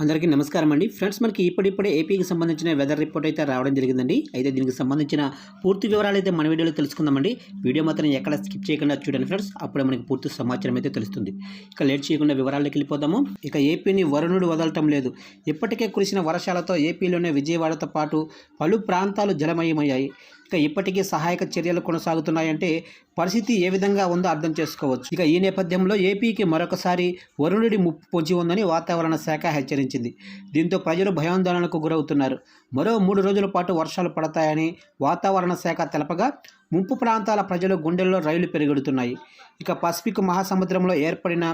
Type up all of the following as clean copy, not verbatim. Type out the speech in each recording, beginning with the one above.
అందరికీ నమస్కారం అండి ఫ్రెండ్స్. మనకి ఇప్పుడిప్పుడే ఏపీకి సంబంధించిన వెదర్ రిపోర్ట్ అయితే రావడం జరిగిందండి. అయితే దీనికి సంబంధించిన పూర్తి వివరాలు అయితే మన వీడియోలో తెలుసుకుందామండి. వీడియో మాత్రం ఎక్కడ స్కిప్ చేయకుండా చూడండి ఫ్రెండ్స్, అప్పుడే మనకి పూర్తి సమాచారం అయితే తెలుస్తుంది. ఇక లేట్ చేయకుండా వివరాల్లోకి వెళ్ళిపోదాము. ఇక ఏపీని వరుణుడు వదలటం లేదు. ఇప్పటికే కురిసిన వర్షాలతో ఏపీలోనే విజయవాడతో పాటు పలు ప్రాంతాలు జలమయమయ్యాయి. ఇక ఇప్పటికీ సహాయక చర్యలు కొనసాగుతున్నాయంటే పరిస్థితి ఏ విధంగా ఉందో అర్థం చేసుకోవచ్చు. ఇక ఈ నేపథ్యంలో ఏపీకి మరొకసారి వరుణుడి ముప్పు పొంచి ఉందని వాతావరణ శాఖ హెచ్చరించింది. దీంతో ప్రజలు భయాందోళనకు గురవుతున్నారు. మరో 3 రోజుల పాటు వర్షాలు పడతాయని వాతావరణ శాఖ తెలపగా ముంపు ప్రాంతాల ప్రజలు గుండెల్లో రైళ్లు పెరుగుతున్నాయి. ఇక పసిఫిక్ మహాసముద్రంలో ఏర్పడిన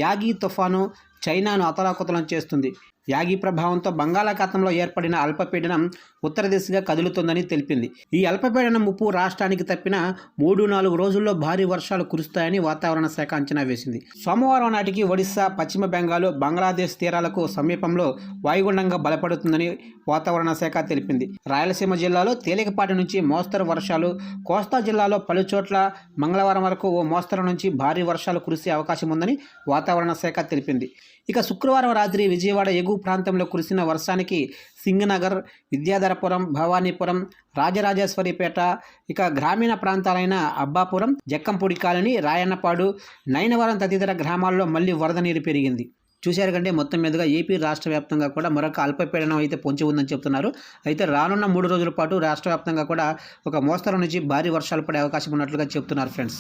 యాగి తుఫాను చైనాను అతలాకుతలం చేస్తుంది. యాగి ప్రభావంతో బంగాళాఖాతంలో ఏర్పడిన అల్పపీడనం ఉత్తర దిశగా కదులుతోందని తెలిపింది. ఈ అల్పపీడనం ముప్పు రాష్ట్రానికి తప్పిన 3-4 రోజుల్లో భారీ వర్షాలు కురుస్తాయని వాతావరణ శాఖ అంచనా వేసింది. సోమవారం నాటికి ఒడిశా, పశ్చిమ బెంగాల్, బంగ్లాదేశ్ తీరాలకు సమీపంలో వాయుగుండంగా బలపడుతుందని వాతావరణ శాఖ తెలిపింది. రాయలసీమ జిల్లాలో తేలికపాటి నుంచి మోస్తరు వర్షాలు, కోస్తా జిల్లాలో పలుచోట్ల మంగళవారం వరకు ఓ మోస్తరు నుంచి భారీ వర్షాలు కురిసే అవకాశం ఉందని వాతావరణ శాఖ తెలిపింది. ఇక శుక్రవారం రాత్రి విజయవాడ ఎగువ ప్రాంతంలో కురిసిన వర్షానికి సింగనగర్, విద్యాధరపురం, భవానీపురం, రాజరాజేశ్వరిపేట, ఇక గ్రామీణ ప్రాంతాలైన అబ్బాపురం, జక్కంపూడి కాలనీ, రాయన్నపాడు, నైనవరం తదితర గ్రామాల్లో మళ్లీ వరద నీరు పెరిగింది. చూశారు కంటే మొత్తం మీదుగా ఏపీ రాష్ట్ర వ్యాప్తంగా కూడా మరొక అల్పపీడనం అయితే పొంచి ఉందని చెప్తున్నారు. అయితే రానున్న 3 రోజుల పాటు రాష్ట్ర వ్యాప్తంగా కూడా ఒక మోస్తరు నుంచి భారీ వర్షాలు పడే అవకాశం ఉన్నట్లుగా చెప్తున్నారు ఫ్రెండ్స్.